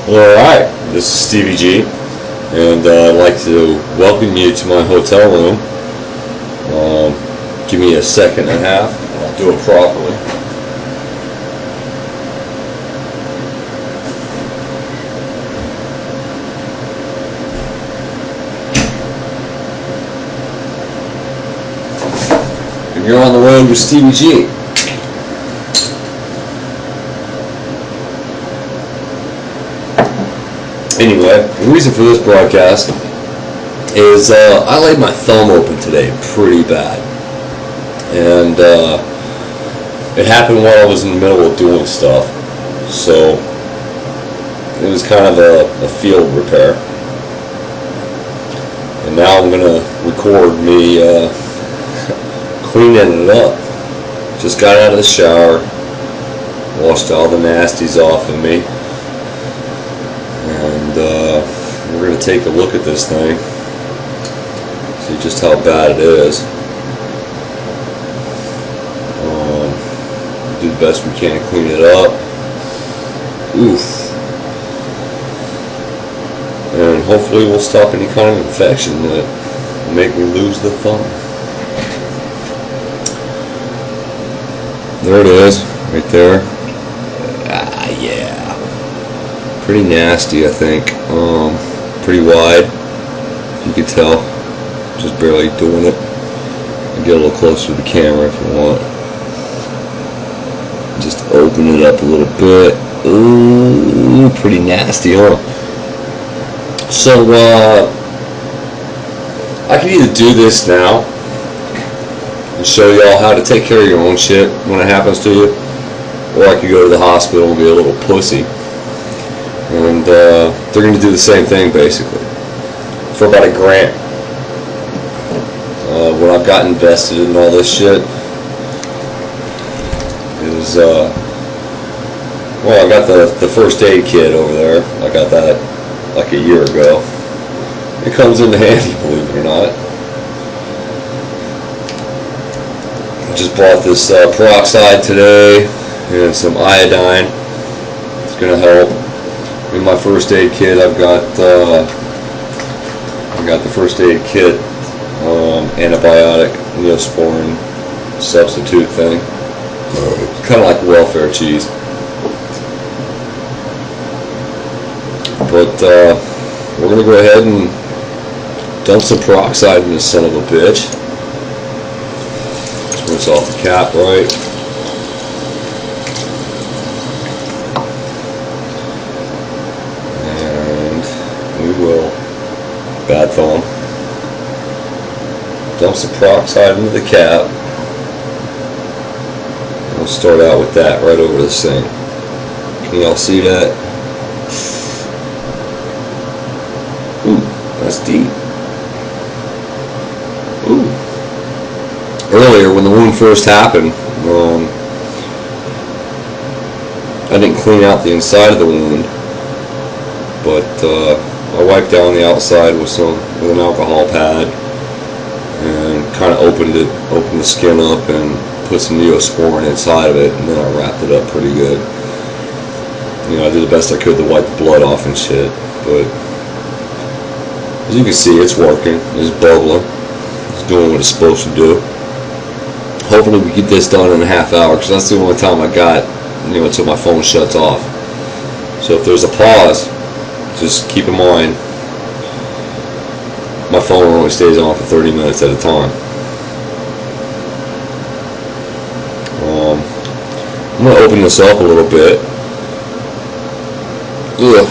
Alright, this is Stevie G, and I'd like to welcome you to my hotel room. Give me a second and a half, and I'll do it properly. And you're on the road with Stevie G. Anyway, the reason for this broadcast is I laid my thumb open today pretty bad, and it happened while I was in the middle of doing stuff, so it was kind of a field repair. And now I'm gonna record me cleaning it up. Just got out of the shower, washed all the nasties off of me. And we're going to take a look at this thing, see just how bad it is. Do the best we can to clean it up. Oof. And hopefully we'll stop any kind of infection that make me lose the thumb. There it is, right there. Yeah. Pretty nasty, I think. Pretty wide, you can tell. Just barely doing it. I'll get a little closer to the camera if you want. Just open it up a little bit. Ooh, pretty nasty, huh? So, I can either do this now and show y'all how to take care of your own shit when it happens to you, or I could go to the hospital and be a little pussy. And they're going to do the same thing basically for about $1,000. What I've got invested in all this shit is well, I got the first aid kit over there. I got that like a year ago. It comes in handy, believe it or not. I just bought this peroxide today and some iodine. It's going to help. In my first aid kit, I've got the first aid kit, antibiotic, neosporin substitute thing, kind of like welfare cheese. But we're gonna go ahead and dump some peroxide in this son of a bitch. Rinse off the cap right. Will bad thumb. Dump some peroxide into the cap. We'll start out with that right over the sink. Can y'all see that? Ooh, that's deep. Ooh. Earlier, when the wound first happened, I didn't clean out the inside of the wound, but I wiped down the outside with an alcohol pad and kind of opened the skin up and put some neosporin inside of it, and then I wrapped it up pretty good. You know, I did the best I could to wipe the blood off and shit, but as you can see, it's working. It's bubbling. It's doing what it's supposed to do. Hopefully we get this done in a half hour, because that's the only time I got, you know, until my phone shuts off. So if there's a pause, just keep in mind, my phone only stays on for 30 minutes at a time. I'm going to open this up a little bit. Ugh.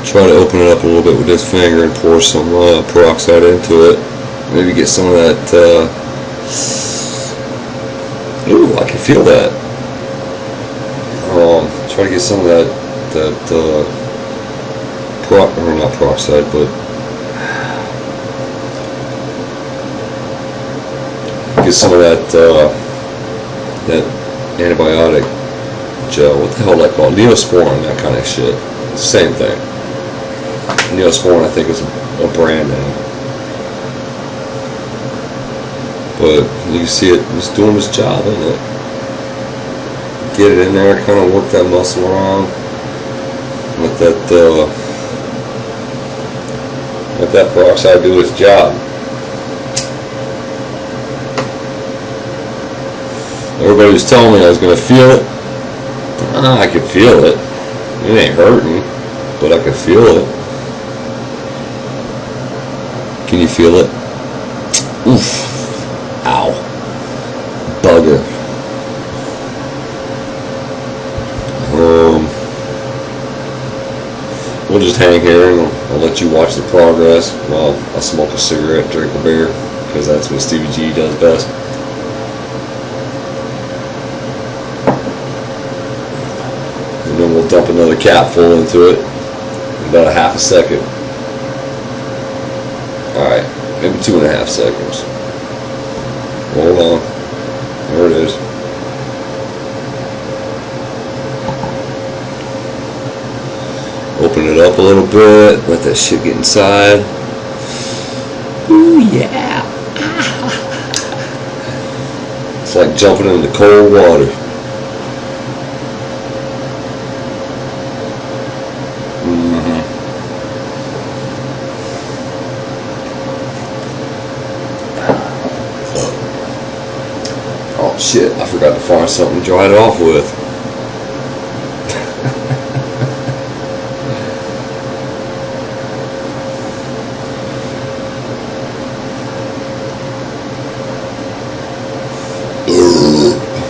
Try to open it up a little bit with this finger and pour some peroxide into it. Maybe get some of that. Ooh, I can feel that. Try to get some of that. Or not peroxide, but get some of that antibiotic gel. What the hell is that called? Neosporin, that kind of shit. It's the same thing. Neosporin, I think, is a brand name. But you can see it's doing its job, isn't it? Get it in there, kind of work that muscle around. let that peroxide do its job. Everybody was telling me I was going to feel it. I could feel it. It ain't hurting, but I could feel it. Can you feel it? Oof. Ow. Bugger. We'll just hang here and I'll let you watch the progress while I smoke a cigarette, drink a beer, because that's what Stevie G does best. And then we'll dump another capful into it in about a half a second. Alright, maybe 2.5 seconds. Hold on. There it is. Open it up a little bit, let that shit get inside. Ooh, yeah. It's like jumping into cold water. Oh shit, I forgot to find something to dry it off with.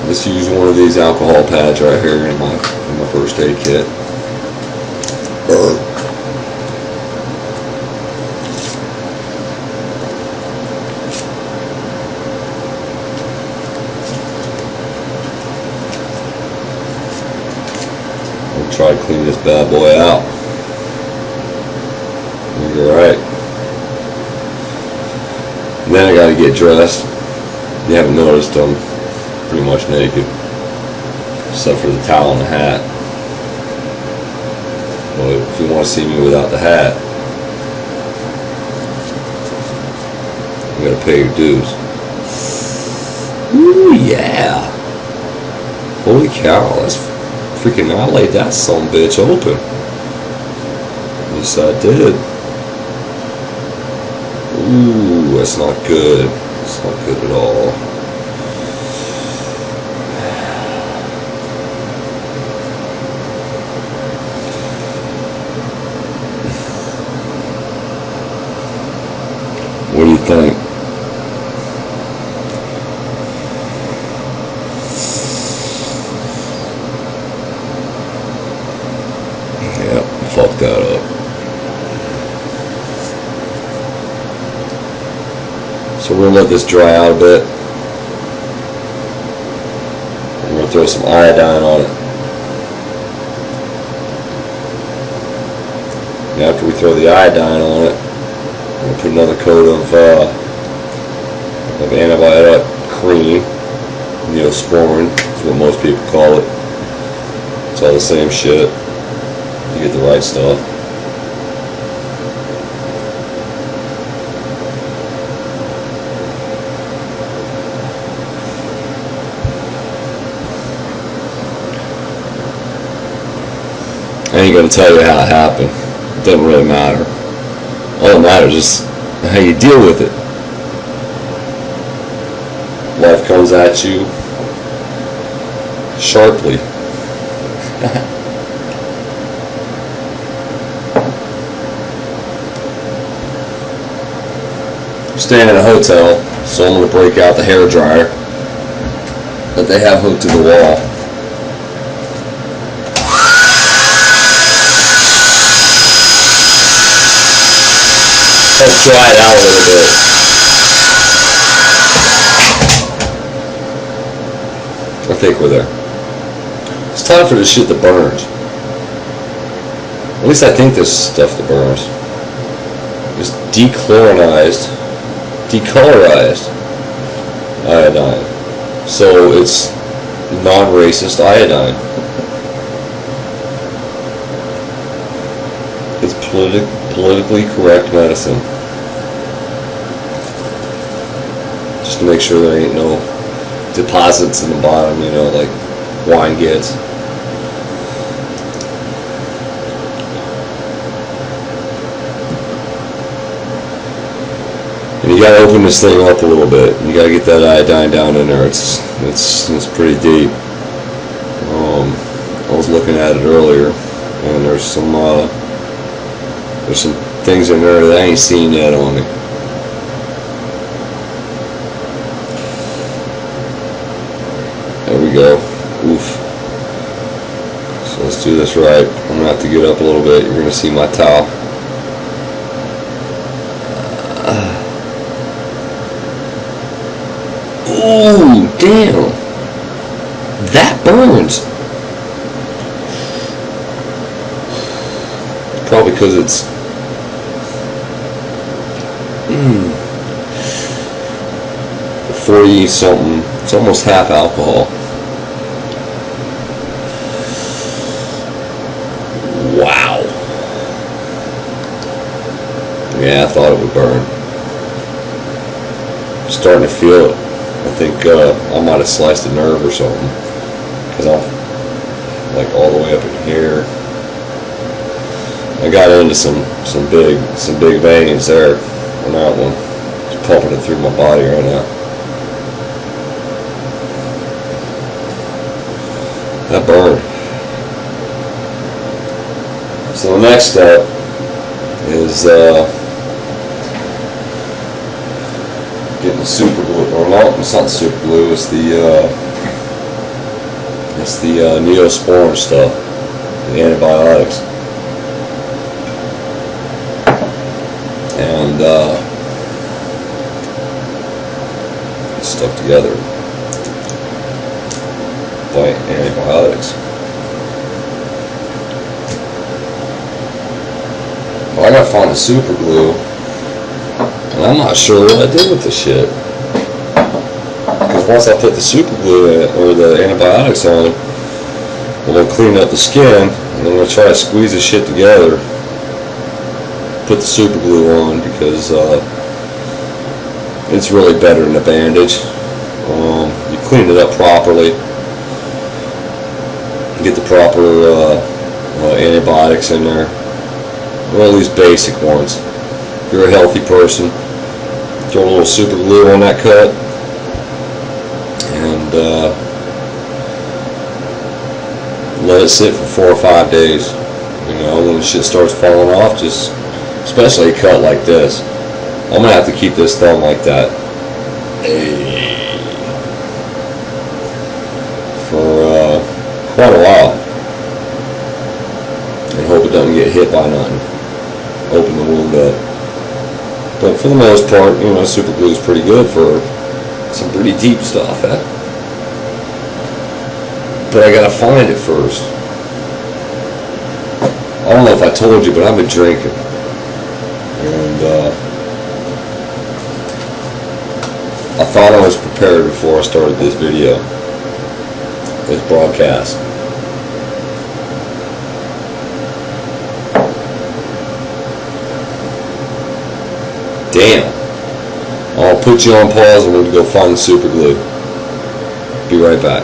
Let's use one of these alcohol pads right here in my first aid kit. I'll try to clean this bad boy out. You're right. Then I gotta get dressed. You haven't noticed I'm pretty much naked, except for the towel and the hat. But if you want to see me without the hat, you gotta pay your dues. Ooh yeah! Holy cow, that's freaking, I laid that son bitch open. Yes I did. Ooh, that's not good. That's not good at all. What do you think? Yeah, fuck that up. So we're gonna let this dry out a bit. We're gonna throw some iodine on it. And after we throw the iodine on it, we'll put another coat of antibiotic cream, Neosporin, is what most people call it. It's all the same shit. You get the right stuff. I ain't gonna tell you how it happened. It doesn't really matter. All that matters is how you deal with it. Life comes at you sharply. I'm staying at a hotel, so I'm going to break out the hair dryer that they have hooked to the wall. Help dry it out a little bit. I think we're there. It's time for the shit that burns. At least I think this stuff that burns. It's decolorized iodine. So it's non-racist iodine. It's politically correct medicine. Just to make sure there ain't no deposits in the bottom, like wine gets. you gotta open this thing up a little bit. You gotta get that iodine down in there. It's pretty deep. I was looking at it earlier, and there's some things in there that I ain't seen yet on me. There we go. Oof. So let's do this right. I'm gonna have to get up a little bit. You're gonna see my towel. Ooh, damn. That burns. Probably because it's 40 something. It's almost half alcohol. Wow. Yeah, I thought it would burn. I'm starting to feel it. I think I might have sliced a nerve or something, because I'm like all the way up in here. I got into some big veins there on that one. Just pumping it through my body right now. That burned. So the next step is getting the super glue. Or no, it's not super glue. It's the Neosporin stuff, the antibiotics. And it's stuck together by antibiotics. Well, I gotta find the super glue, and I'm not sure what I did with the shit. Because once I put the super glue in, or the antibiotics on, it'll clean up the skin, and I'm gonna try to squeeze the shit together. Put the super glue on, because it's really better than a bandage. You clean it up properly, get the proper antibiotics in there, or at least basic ones. If you're a healthy person, throw a little super glue on that cut, and let it sit for 4 or 5 days. You know, when the shit starts falling off, just, especially a cut like this, I'm gonna have to keep this thumb like that for quite a while, and hope it doesn't get hit by nothing. Open the wound up. But for the most part, you know, super glue is pretty good for some pretty deep stuff, eh? But I gotta find it first. I don't know if I told you, but I've been drinking. And I thought I was prepared before I started this video, this broadcast. Damn. I'll put you on pause and we'll go find the super glue. Be right back.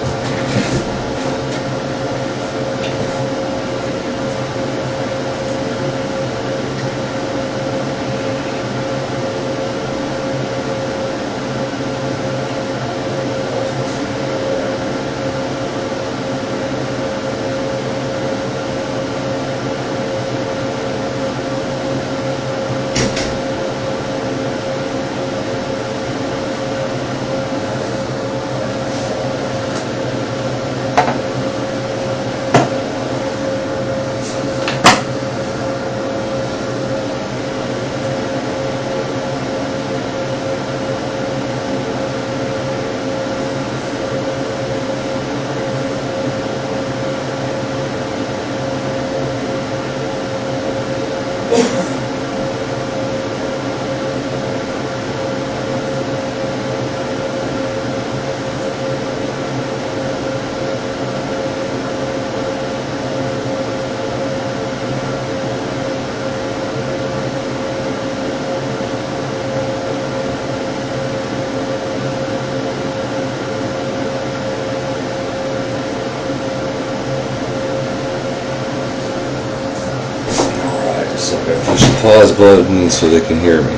So I gotta push the pause button so they can hear me.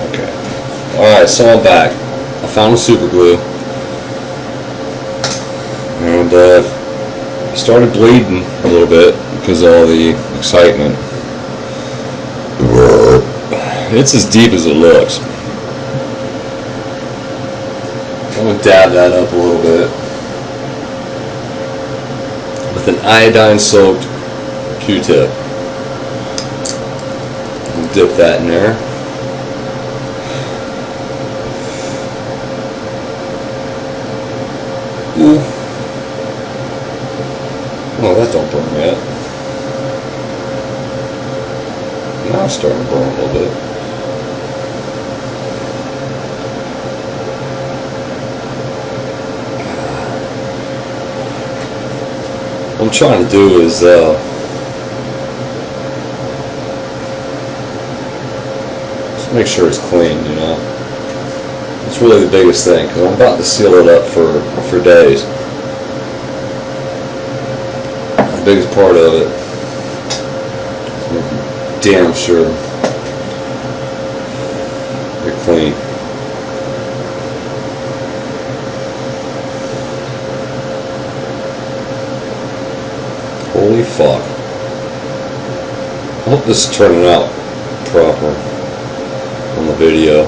Okay. Alright, so I'm back. I found the super glue. And I started bleeding a little bit because of all the excitement. It's as deep as it looks. I'm going to dab that up a little bit with an iodine soaked Q-tip. Dip that in there. Ooh. Oh, that don't burn yet. Now it's starting to burn a little bit. What I'm trying to do is just make sure it's clean, you know. It's really the biggest thing, because I'm about to seal it up for days. The biggest part of it is making damn sure you're clean. Holy fuck. I hope this is turning out proper on the video.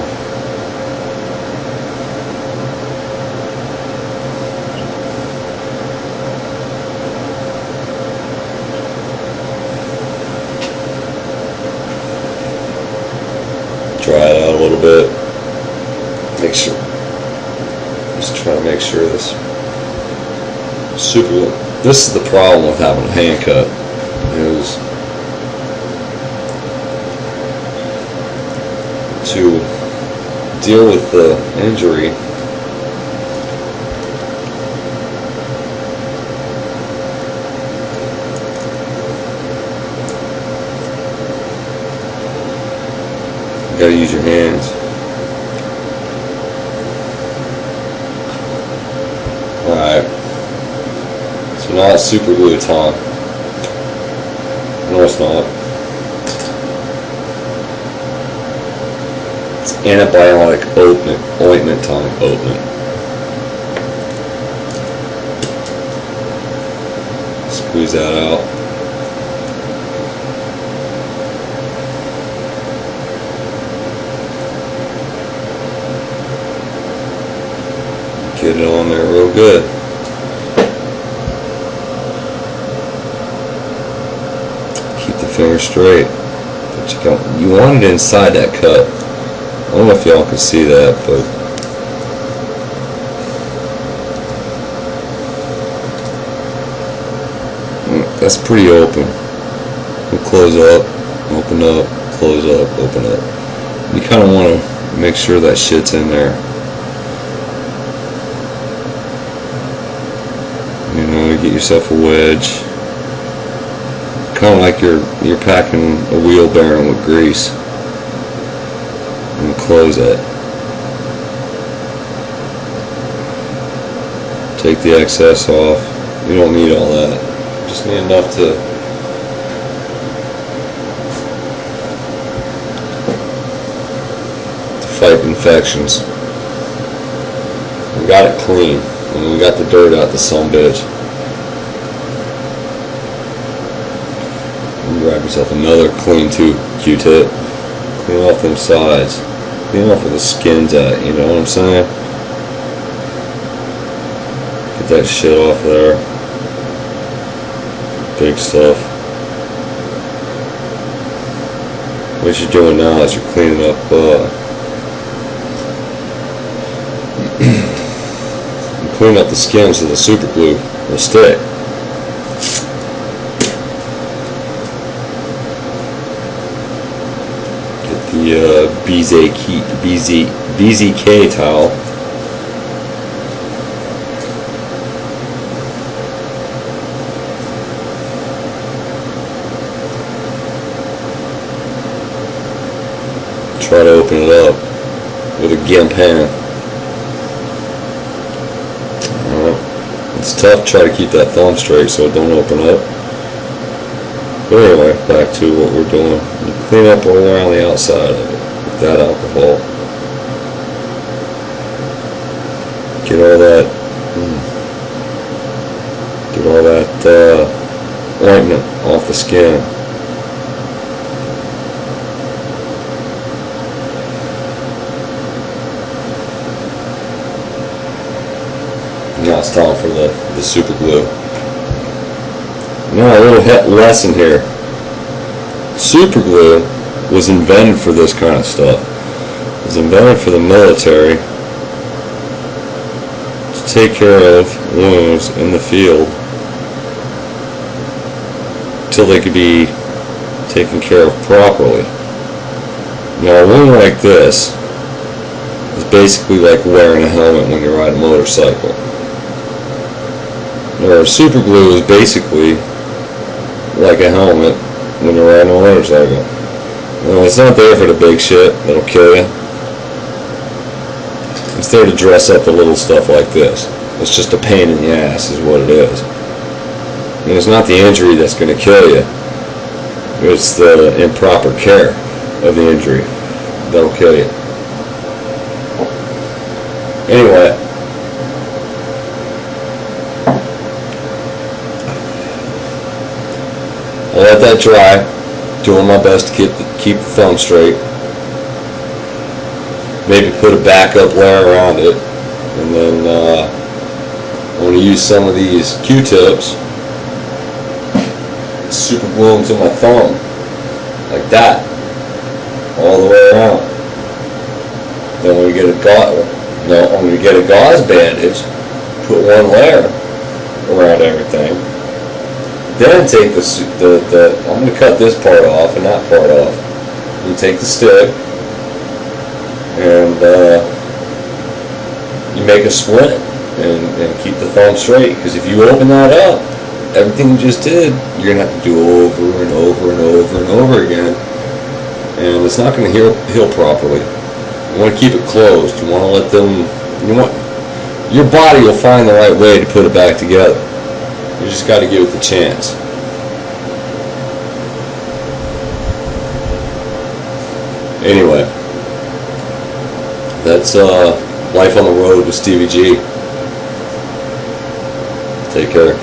Dry it out a little bit. Make sure. Just try to make sure this super glue. This is the problem with having a hand cut. Is to deal with the injury. You gotta use your hands. Alright. So now it's super glue time. No, it's not. It's antibiotic ointment time. Squeeze that out. Get it on there real good. Keep the finger straight. But you want it inside that cut. I don't know if y'all can see that, but that's pretty open. We'll close up, open up, close up, open up. You kind of want to make sure that shit's in there. You know, you get yourself a wedge. Kind of like you're packing a wheel bearing with grease. And close it. Take the excess off. You don't need all that. Just need enough to fight infections. We got it clean. And we got the dirt out the son bitch. And grab yourself another clean Q-tip. Clean off them sides. Clean off where the skin's at, you know what I'm saying? Get that shit off there. Big stuff. What you're doing now is you're cleaning up clean up the skin so the super glue will stick. Get the BZK towel. Try to open it up with a gimp hand. It's tough to try to keep that thumb straight so it don't open up. But anyway, back to what we're doing. You clean up all around the outside of it with that alcohol. Get all that, ointment off the skin. Now it's time for the super glue. Now a little lesson here. Super glue was invented for this kind of stuff. It was invented for the military to take care of wounds in the field till they could be taken care of properly. Now a wound like this is basically like wearing a helmet when you ride a motorcycle. Now super glue is basically like a helmet when you're riding a motorcycle. Now it's not there for the big shit that'll kill you. It's there to dress up the little stuff like this. It's just a pain in the ass is what it is. And it's not the injury that's going to kill you. It's the improper care of the injury that'll kill you. Anyway, I'll let that dry, doing my best to keep the thumb straight. Maybe put a backup layer around it, and then I'm going to use some of these Q-tips, super glue them to my thumb, like that, all the way around. Then when we get a gauze bandage, put one layer around everything. Then take I'm going to cut this part off and that part off. You take the stick and you make a splint and keep the thumb straight, because if you open that up, everything you just did, you're going to have to do over and over and over and over again, and it's not going to heal properly. You want to keep it closed. You want to let them, your body will find the right way to put it back together. You just got to give it the chance. Anyway, that's Life on the Road with Stevie G. Take care.